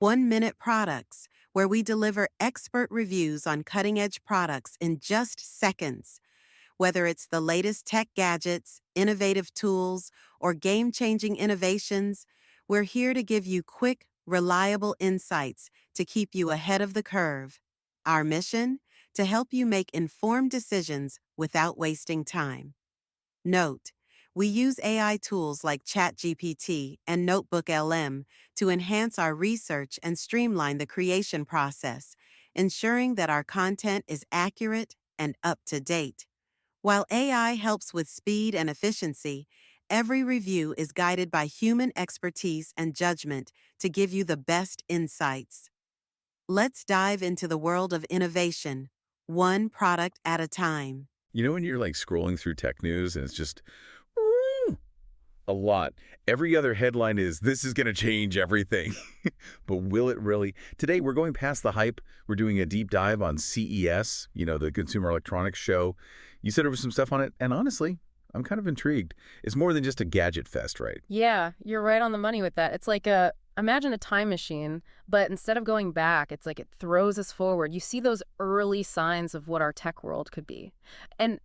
1 Minute Products, where we deliver expert reviews on cutting edge products in just seconds. Whether it's the latest tech gadgets, innovative tools, or game changing innovations, we're here to give you quick, reliable insights to keep you ahead of the curve. Our mission? To help you make informed decisions without wasting time. Note: we use AI tools like ChatGPT and Notebook LM to enhance our research and streamline the creation process, ensuring that our content is accurate and up to date. While AI helps with speed and efficiency, every review is guided by human expertise and judgment to give you the best insights. Let's dive into the world of innovation, one product at a time. You know when you're like scrolling through tech news and it's just "Woo," a lot. Every other headline is, this is going to change everything. But will it really? Today, we're going past the hype. We're doing a deep dive on CES, the Consumer Electronics Show. You said there was some stuff on it, and honestly, I'm kind of intrigued. It's more than just a gadget fest, right? Yeah, you're right on the money with that. It's like imagine a time machine, but instead of going back, it's like it throws us forward. You see those early signs of what our tech world could be. And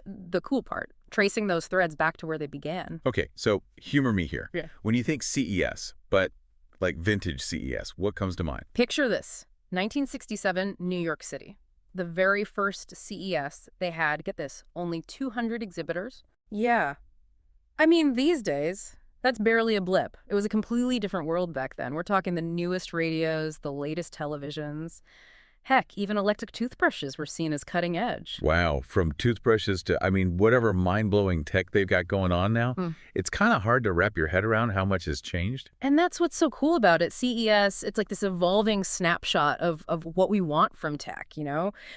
the cool part, tracing those threads back to where they began. Okay, so humor me here. Yeah. When you think CES, but like vintage CES, what comes to mind? Picture this, 1967, New York City. The very first CES, they had, get this, only 200 exhibitors. Yeah. I mean, these days, that's barely a blip. It was a completely different world back then. We're talking the newest radios, the latest televisions. Heck, even electric toothbrushes were seen as cutting edge. Wow, from toothbrushes to, whatever mind-blowing tech they've got going on now, it's kind of hard to wrap your head around how much has changed. And that's what's so cool about it. CES, it's like this evolving snapshot of what we want from tech,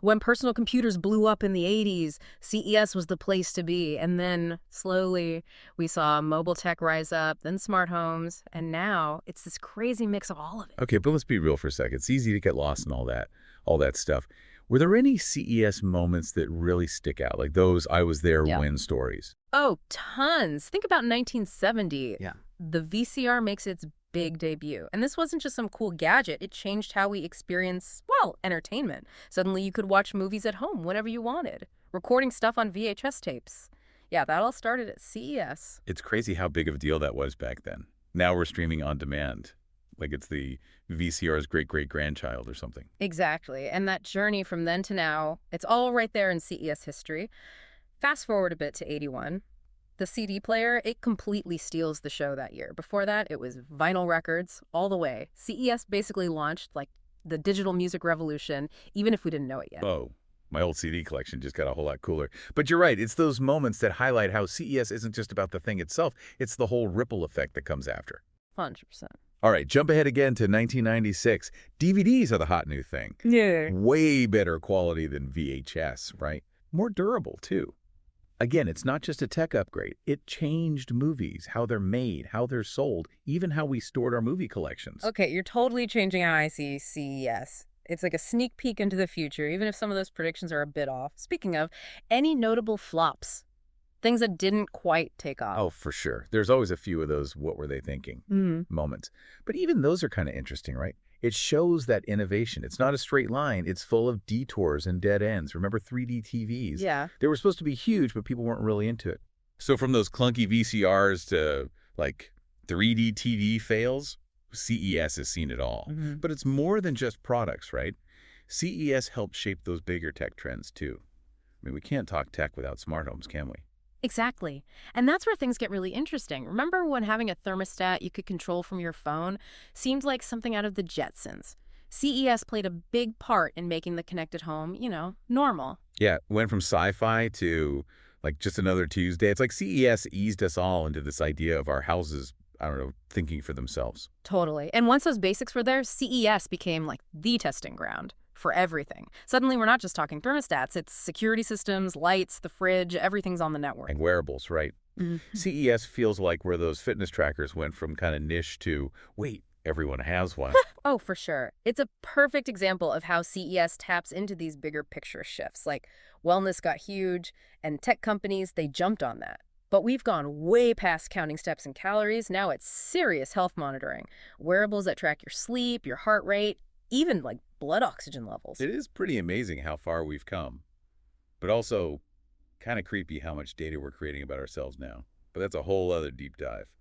When personal computers blew up in the 80s, CES was the place to be. And then slowly we saw mobile tech rise up, then smart homes, and now it's this crazy mix of all of it. Okay, but let's be real for a second. It's easy to get lost in all that stuff. Were there any CES moments that really stick out, like those I was there when stories? Oh, tons. Think about 1970. Yeah. The VCR makes its big debut. And this wasn't just some cool gadget. It changed how we experience, entertainment. Suddenly you could watch movies at home whenever you wanted, recording stuff on VHS tapes. Yeah, that all started at CES. It's crazy how big of a deal that was back then. Now we're streaming on demand. Like it's the VCR's great-great-grandchild or something. Exactly. And that journey from then to now, it's all right there in CES history. Fast forward a bit to 81. The CD player, it completely steals the show that year. Before that, it was vinyl records all the way. CES basically launched like the digital music revolution, even if we didn't know it yet. Oh, my old CD collection just got a whole lot cooler. But you're right. It's those moments that highlight how CES isn't just about the thing itself. It's the whole ripple effect that comes after. 100%. All right, jump ahead again to 1996. DVDs are the hot new thing. Yeah. Way better quality than VHS, right? More durable, too. Again, it's not just a tech upgrade. It changed movies, how they're made, how they're sold, even how we stored our movie collections. Okay, you're totally changing how I see CES. It's like a sneak peek into the future, even if some of those predictions are a bit off. Speaking of, any notable flops? Things that didn't quite take off. Oh, for sure. There's always a few of those what were they thinking moments. But even those are kind of interesting, right? It shows that innovation. It's not a straight line. It's full of detours and dead ends. Remember 3D TVs? Yeah. They were supposed to be huge, but people weren't really into it. So from those clunky VCRs to like 3D TV fails, CES has seen it all. But it's more than just products, right? CES helped shape those bigger tech trends too. We can't talk tech without smart homes, can we? Exactly. And that's where things get really interesting. Remember when having a thermostat you could control from your phone seemed like something out of the Jetsons? CES played a big part in making the connected home, normal. Yeah, went from sci-fi to like just another Tuesday. It's like CES eased us all into this idea of our houses, thinking for themselves. Totally. And once those basics were there, CES became like the testing ground for everything. Suddenly, we're not just talking thermostats. It's security systems, lights, the fridge, everything's on the network. And wearables, right? CES feels like where those fitness trackers went from kind of niche to, wait, everyone has one. Oh, for sure. It's a perfect example of how CES taps into these bigger picture shifts. Like, wellness got huge, and tech companies, they jumped on that. But we've gone way past counting steps and calories. Now it's serious health monitoring. Wearables that track your sleep, your heart rate, even like blood oxygen levels. It is pretty amazing how far we've come, but also kind of creepy how much data we're creating about ourselves now. But that's a whole other deep dive.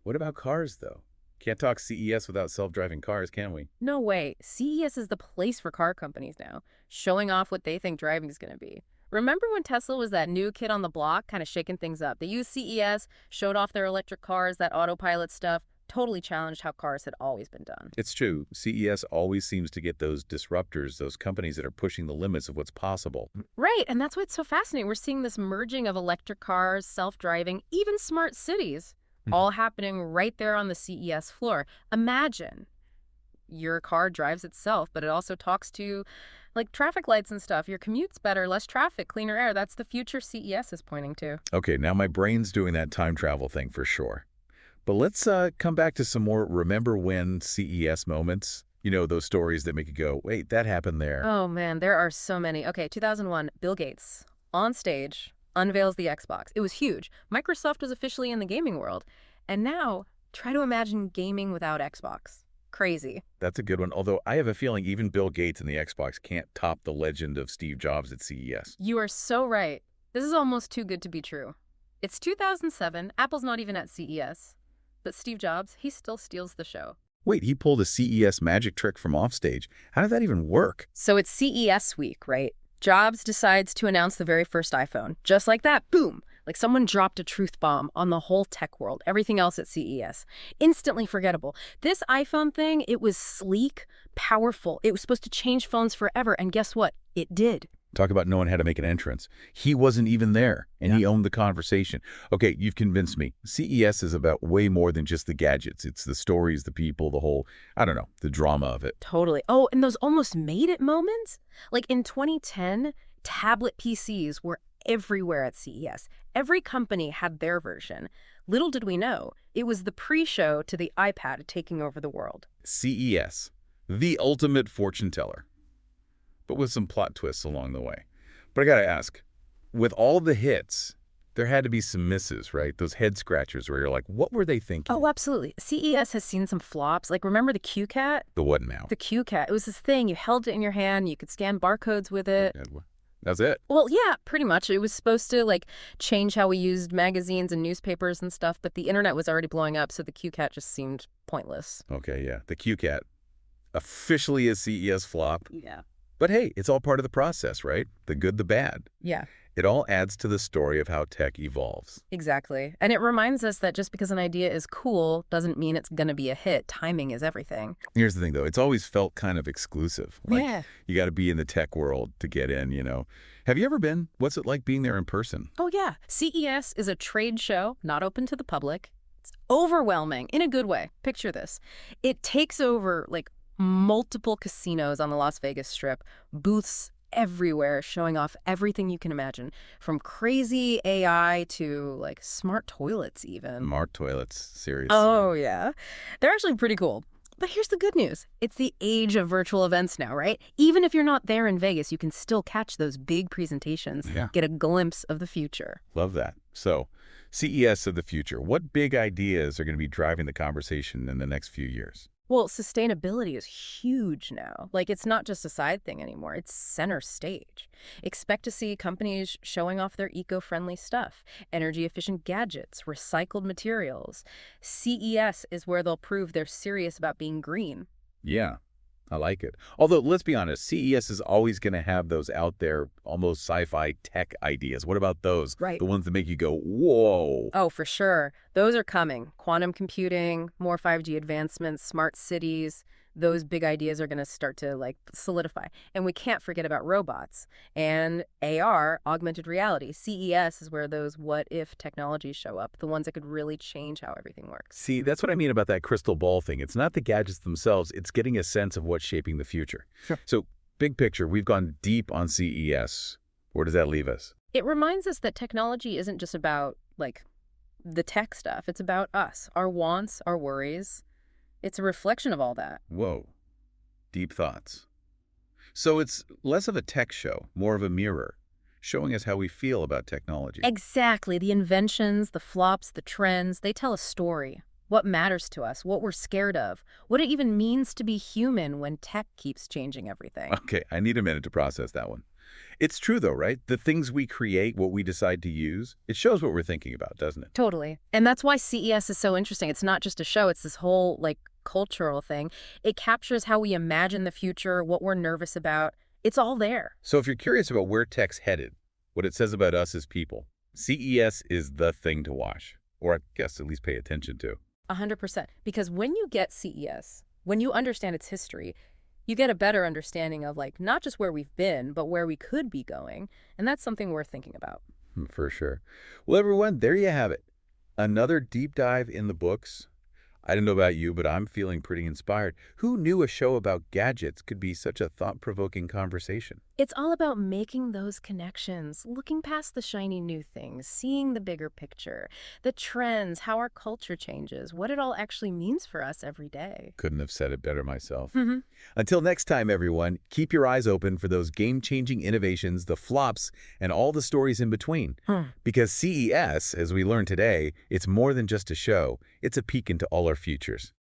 What about cars, though? Can't talk CES without self-driving cars, can we? No way. CES is the place for car companies now, showing off what they think driving is going to be. Remember when Tesla was that new kid on the block, kind of shaking things up? They used CES, showed off their electric cars, that autopilot stuff, totally challenged how cars had always been done. It's true. CES always seems to get those disruptors, those companies that are pushing the limits of what's possible. Right, and that's why it's so fascinating. We're seeing this merging of electric cars, self-driving, even smart cities, all happening right there on the CES floor. Imagine your car drives itself, but it also talks to like traffic lights and stuff. Your commute's better, less traffic, cleaner air. That's the future CES is pointing to. Okay, now my brain's doing that time travel thing for sure. But let's come back to some more remember when CES moments. You know, those stories that make you go, wait, that happened there. Oh man, there are so many. Okay, 2001, Bill Gates on stage unveils the Xbox. It was huge. Microsoft was officially in the gaming world. And now, try to imagine gaming without Xbox. Crazy. That's a good one, although I have a feeling even Bill Gates and the Xbox can't top the legend of Steve Jobs at CES. You are so right. This is almost too good to be true. It's 2007, Apple's not even at CES. But Steve Jobs, he still steals the show. Wait, he pulled a CES magic trick from offstage. How did that even work? So it's CES week, right? Jobs decides to announce the very first iPhone. Just like that, boom! Like someone dropped a truth bomb on the whole tech world, everything else at CES. Instantly forgettable. This iPhone thing, it was sleek, powerful. It was supposed to change phones forever, and guess what? It did. Talk about knowing how to make an entrance. He wasn't even there, and he owned the conversation. Okay, you've convinced me. CES is about way more than just the gadgets. It's the stories, the people, the whole, I don't know, the drama of it. Totally. Oh, and those almost made it moments? Like in 2010, tablet PCs were everywhere at CES. Every company had their version. Little did we know, it was the pre-show to the iPad taking over the world. CES, the ultimate fortune teller, but with some plot twists along the way. But I gotta ask, with all the hits, there had to be some misses, right? Those head scratchers where you're like, what were they thinking? Oh, absolutely. CES has seen some flops. Like, remember the QCat? The what now? The QCat. It was this thing. You held it in your hand. You could scan barcodes with it. That's it. Well, yeah, pretty much. It was supposed to, like, change how we used magazines and newspapers and stuff, but the internet was already blowing up, so the QCat just seemed pointless. Okay, yeah. The QCat officially a CES flop. Yeah. But hey, it's all part of the process, right? The good, the bad. Yeah. It all adds to the story of how tech evolves. Exactly. And it reminds us that just because an idea is cool doesn't mean it's going to be a hit. Timing is everything. Here's the thing, though. It's always felt kind of exclusive. Like, Yeah. you got to be in the tech world to get in, you know. Have you ever been? What's it like being there in person? Oh, yeah. CES is a trade show, not open to the public. It's overwhelming in a good way. Picture this. It takes over, like, multiple casinos on the Las Vegas Strip, booths everywhere showing off everything you can imagine, from crazy AI to like smart toilets even. Smart toilets, seriously. Oh, yeah. They're actually pretty cool. But here's the good news. It's the age of virtual events now, right? Even if you're not there in Vegas, you can still catch those big presentations, get a glimpse of the future. Love that. So, CES of the future. What big ideas are going to be driving the conversation in the next few years? Well, sustainability is huge now. Like, it's not just a side thing anymore. It's center stage. Expect to see companies showing off their eco-friendly stuff, energy-efficient gadgets, recycled materials. CES is where they'll prove they're serious about being green. Yeah, I like it. Although, let's be honest, CES is always going to have those out there, almost sci-fi tech ideas. What about those? Right. The ones that make you go, whoa. Oh, for sure. Those are coming. Quantum computing, more 5G advancements, smart cities. Those big ideas are going to start to like solidify. And we can't forget about robots and AR, augmented reality. CES is where those what-if technologies show up, the ones that could really change how everything works. See, that's what I mean about that crystal ball thing. It's not the gadgets themselves. It's getting a sense of what's shaping the future. Sure. So, big picture, we've gone deep on CES. Where does that leave us? It reminds us that technology isn't just about, like, the tech stuff. It's about us, our wants, our worries. It's a reflection of all that. Whoa. Deep thoughts. So it's less of a tech show, more of a mirror, showing us how we feel about technology. Exactly. The inventions, the flops, the trends, they tell a story. What matters to us, what we're scared of, what it even means to be human when tech keeps changing everything. Okay, I need a minute to process that one. It's true, though, right? The things we create, what we decide to use, it shows what we're thinking about, doesn't it? Totally. And that's why CES is so interesting. It's not just a show, it's this whole, cultural thing. It captures how we imagine the future, what we're nervous about. It's all there. So if you're curious about where tech's headed, what it says about us as people, CES is the thing to watch, or I guess at least pay attention to. 100%. Because when you get CES, when you understand its history, you get a better understanding of, not just where we've been, but where we could be going. And that's something worth thinking about. For sure. Well, everyone, there you have it. Another deep dive in the books. I don't know about you, but I'm feeling pretty inspired. Who knew a show about gadgets could be such a thought-provoking conversation? It's all about making those connections, looking past the shiny new things, seeing the bigger picture, the trends, how our culture changes, what it all actually means for us every day. Couldn't have said it better myself. Mm-hmm. Until next time, everyone, keep your eyes open for those game-changing innovations, the flops, and all the stories in between. Because CES, as we learned today, it's more than just a show. It's a peek into all our futures.